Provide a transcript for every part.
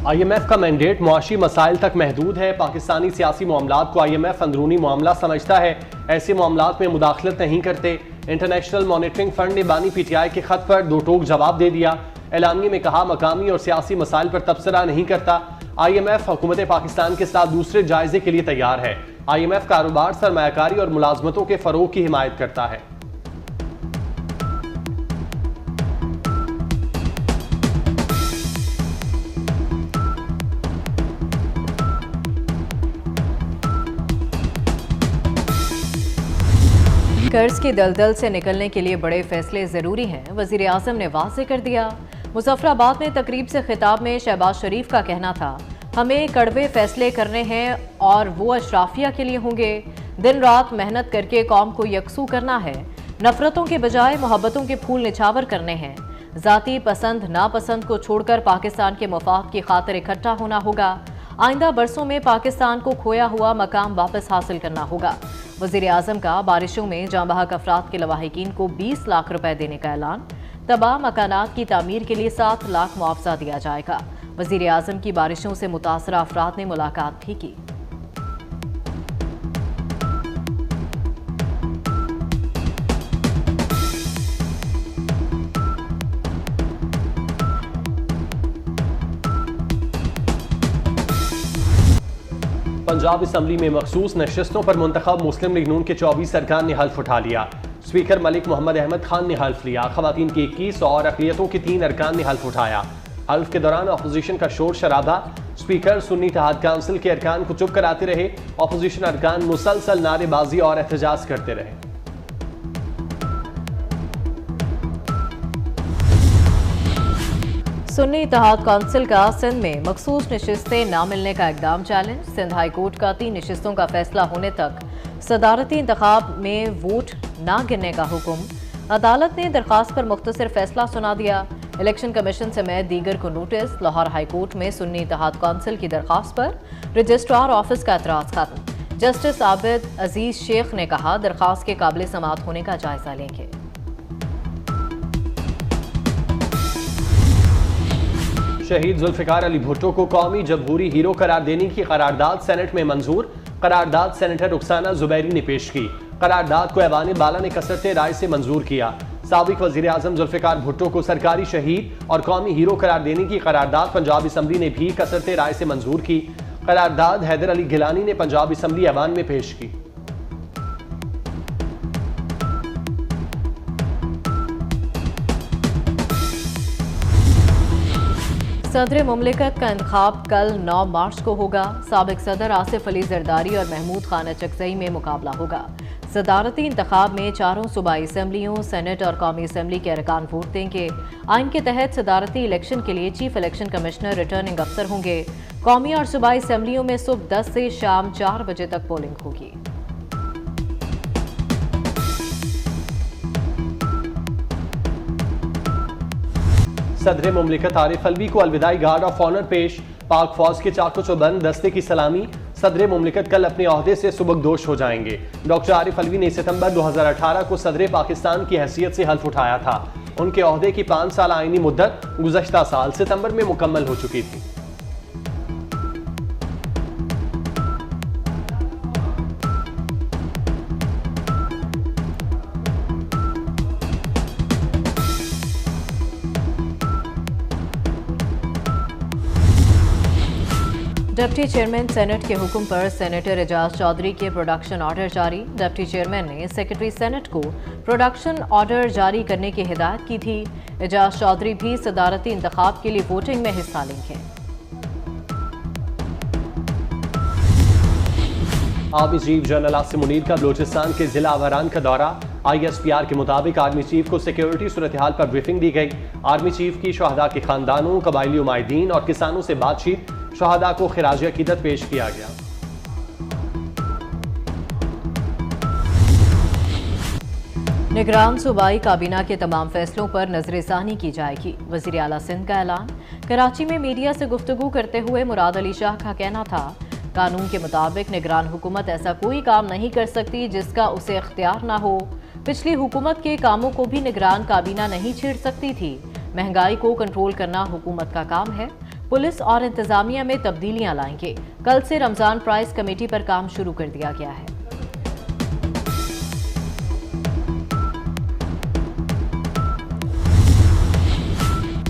IMF का mandate मुआशी मसाइल तक महदूद है। पाकिस्तानी सियासी मामलात को IMF अंदरूनी मामला समझता है, ऐसे मामलात में मुदाखलत नहीं करते। इंटरनेशनल मॉनिटरिंग फंड ने बानी PTI के खत पर दो टोक जवाब दे दिया। एलानिये में कहा, मकामी और सियासी मसाइल पर तबसरा नहीं करता। IMF हुकूमत पाकिस्तान के साथ दूसरे जायजे के लिए तैयार है। IMF कारोबार, सरमायाकारी और मुलाजमतों के फरोग की हिमायत करता है। कर्ज की दलदल से निकलने के लिए बड़े फैसले जरूरी हैं, वजीर आजम ने वाज़ेह कर दिया। मुजफ्फराबाद में तकरीब से खिताब में शहबाज शरीफ का कहना था, हमें कड़वे फैसले करने हैं और वो अशराफिया के लिए होंगे। दिन रात मेहनत करके कौम को यकसू करना है। नफरतों के बजाय मोहब्बतों के फूल निछावर करने हैं। जाती पसंद नापसंद को छोड़कर पाकिस्तान के मफाद की खातिर इकट्ठा होना होगा। आइंदा बरसों में पाकिस्तान को खोया हुआ मकाम वापस हासिल करना होगा। वजीर आजम का बारिशों में जाँ बहक अफराद के लवाहिकीन को 20 लाख रुपए देने का ऐलान। तबाह मकानात की तामीर के लिए 7 लाख मुआवजा दिया जाएगा। वजीर आजम की बारिशों से मुतासरा अफराद ने मुलाकात भी की। पंजाब असम्बली में मखसूस नशस्तों पर मुंतखब मुस्लिम लीग नून के 24 अरकान ने हल्फ उठा लिया। स्पीकर मलिक मोहम्मद अहमद खान ने हल्फ लिया। खवातीन की 21 और अक़लियतों के 3 अरकान ने हल्फ उठाया। हल्फ के दौरान अपोजिशन का शोर शराबा। स्पीकर सुन्नी इत्तेहाद काउंसिल के अरकान को चुप कराते रहे। अपोजिशन अरकान मुसलसल नारेबाजी और एहतजाज करते रहे। सुन्नी इत्तेहाद काउंसिल का सिंध में मखसूस नशिस्तें ना मिलने का इकदाम चैलेंज। सिंध हाई कोर्ट का 3 नशिस्तों का फैसला होने तक सदारती इंतखाब में वोट ना गिनने का हुक्म। अदालत ने दरखास्त पर मुख्तसर फैसला सुना दिया। इलेक्शन कमीशन समेत दीगर को नोटिस। लाहौर हाई कोर्ट में सुन्नी इत्तेहाद काउंसिल की दरखास्त पर रजिस्ट्रार ऑफिस का एतराज खत्म। जस्टिस आबिद अजीज शेख ने कहा, दरखास्त के काबिल समाअत होने का जायजा लेंगे। शहीद जुल्फिकार अली भुट्टो को कौमी जमहूरी हीरो करार देने की करारदाद सेनेट में मंजूर। करारदाद सेनेटर रुखसाना जुबैरी ने पेश की। करारदाद को ऐवान बाला ने कसरते राय से मंजूर किया। साबिक वजीर आजम जुल्फिकार भुट्टो को सरकारी शहीद और कौमी हीरो करार देने की करारदाद पंजाब असम्बली ने भी कसरते राय से मंजूर की। करारदाद हैदर अली गिलानी ने पंजाब असम्बली ऐवान में पेश की। सदर मुमलिकत का इंतखाब कल 9 मार्च को होगा। साबिक सदर आसिफ अली जरदारी और महमूद खान अचकजई में मुकाबला होगा। सदारती इंतखाब में चारों सूबाई असम्बलियों, सेनेट और कौमी असम्बली के अरकान वोट देंगे। आइन के तहत सदारती इलेक्शन के लिए चीफ इलेक्शन कमिश्नर रिटर्निंग अफसर होंगे। कौमी और सूबाई असम्बलियों में सुबह 10 से शाम 4 बजे तक पोलिंग होगी। सदर मुमलिकत आरिफ अलवी को अलविदाई गार्ड ऑफ ऑनर पेश। पाक फौज के चाको चौबंद दस्ते की सलामी। सदर मुमलिकत कल अपने ओहदे से सुबकदोश हो जाएंगे। डॉक्टर आरिफ अलवी ने सितंबर 2018 को सदर पाकिस्तान की हैसियत से हल्फ उठाया था। उनके ओहदे की 5 साल आईनी मुद्दत गुज़श्ता साल सितंबर में मुकम्मल हो चुकी थी। डिप्टी चेयरमैन सेनेट के हुक्म पर सेनेटर एजाज चौधरी के प्रोडक्शन ऑर्डर जारी। डिप्टी चेयरमैन ने सेक्रेटरी सेनेट को प्रोडक्शन ऑर्डर जारी करने की हिदायत की थी। एजाज चौधरी भी सदारती इंतखाब के लिए वोटिंग में हिस्सा लेंगे। Army chief general Asim Munir का बलोचिस्तान के जिला आवारान का दौरा। ISPR के मुताबिक आर्मी चीफ को सिक्योरिटी सूरत हाल पर ब्रीफिंग दी गई। आर्मी चीफ की शहदा के खानदानों, कबायली उमायदीन और किसानों से बातचीत। शहदा को खिराज अकीदत पेश किया गया। निगरान सूबाई काबीना के तमाम फैसलों पर नजरसानी की जाएगी। वजीर आला सिंध का ऐलान। कराची में मीडिया से गुफ्तगू करते हुए मुराद अली शाह का कहना था, कानून के मुताबिक निगरान हुकूमत ऐसा कोई काम नहीं कर सकती जिसका उसे इख्तियार ना हो। पिछली हुकूमत के कामों को भी निगरान काबीना नहीं छेड़ सकती थी। महंगाई को कंट्रोल करना हुकूमत का काम है। पुलिस और इंतजामिया में तब्दीलियां लाएंगे। कल से रमजान प्राइस कमेटी पर काम शुरू कर दिया गया है।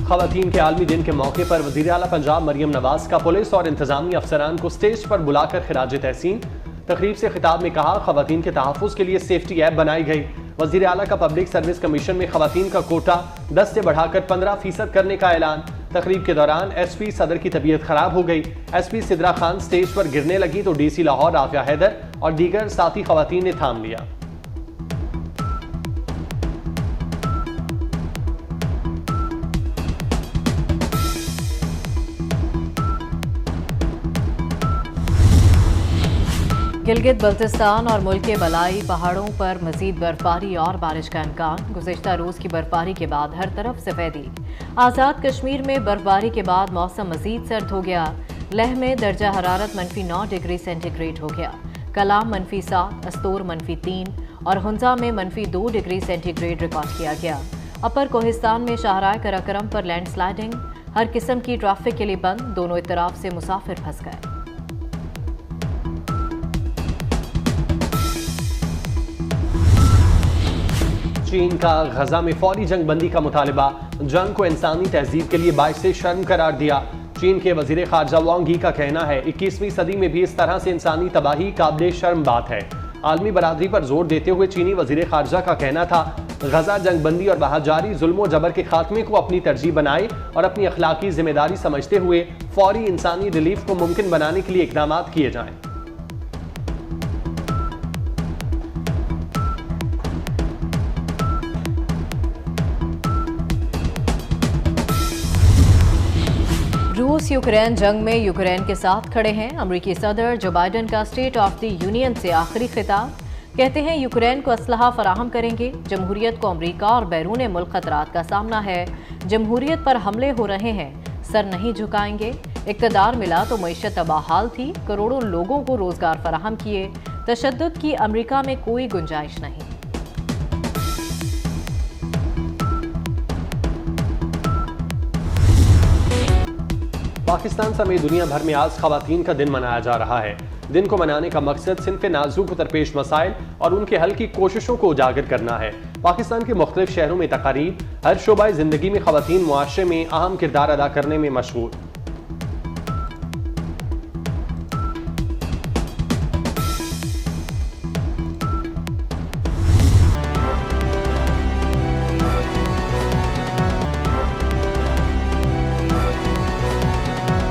खवातीन के आलमी दिन के मौके पर वज़ीर आला पंजाब मरियम नवाज का पुलिस और इंतजामी अफसरान को स्टेज पर बुलाकर खिराज तहसीन। तकरीब से खिताब में कहा, खवातीन के तहफ़्फ़ुज़ के लिए सेफ्टी ऐप बनाई गई। वज़ीर आला का पब्लिक सर्विस कमीशन में खवातीन का कोटा 10 से बढ़ाकर 15% करने का ऐलान। तकरीब के दौरान SP सदर की तबीयत खराब हो गई। SP सिद्रा खान स्टेज पर गिरने लगी तो DC लाहौर राफिया हैदर और दीगर साथी खवातीन ने थाम लिया। गिलगित बल्तिस्तान और मुल्क के बलाई पहाड़ों पर मजीद बर्फबारी और बारिश का इम्कान। गुज़िश्ता रोज़ की बर्फबारी के बाद हर तरफ सफेदी। आज़ाद कश्मीर में बर्फबारी के बाद मौसम मजीद सर्द हो गया। लेह में दर्जा हरारत -9 डिग्री सेंटीग्रेड हो गया। कलाम -7, अस्तोर -3 और हुंजा में -2 डिग्री सेंटीग्रेड रिकॉर्ड किया गया। अपर कोहिस्तान में शाहराह कराकरम पर लैंडस्लाइडिंग। हर किस्म की ट्रैफिक के लिए बंद। दोनों इतराफ से मुसाफिर फंस गए। चीन का गजा में फौरी जंग बंदी का मुतालबा। जंग को इंसानी तहजीब के लिए बाइसे शर्म करार दिया। चीन के वजीर खारजा वांग ही का कहना है, 21वीं सदी में भी इस तरह से इंसानी तबाही काबिल शर्म बात है। आलमी बरादरी पर जोर देते हुए चीनी वजीर खारजा का कहना था, गजा जंग बंदी और वहां जारी जुल्म जबर के खात्मे को अपनी तरजीह बनाए और अपनी अखलाकी जिम्मेदारी समझते हुए फौरी इंसानी रिलीफ को मुमकिन बनाने के लिए इकदाम किए जाएं। रूस यूक्रेन जंग में यूक्रेन के साथ खड़े हैं। अमेरिकी सदर जो बाइडेन का स्टेट ऑफ द यूनियन से आखिरी खिताब। कहते हैं यूक्रेन को असलहा फराहम करेंगे। जमहूरियत को अमेरिका और बैरून मुल्क खतरात का सामना है। जमहूरियत पर हमले हो रहे हैं, सर नहीं झुकाएंगे। इक़्तिदार मिला तो मईशत तबाहाल थी, करोड़ों लोगों को रोजगार फराहम किए। तशद्दुद की अमेरिका में कोई गुंजाइश नहीं। पाकिस्तान समेत दुनिया भर में आज खवातीन का दिन मनाया जा रहा है। दिन को मनाने का मकसद सिन्फ़े नाज़ुक दरपेश मसाइल और उनके हल की कोशिशों को उजागर करना है। पाकिस्तान के मुख्तलिफ शहरों में तकारीब। हर शोबा ज़िंदगी में खवातीन मुआशरे में अहम किरदार अदा करने में मशहूर।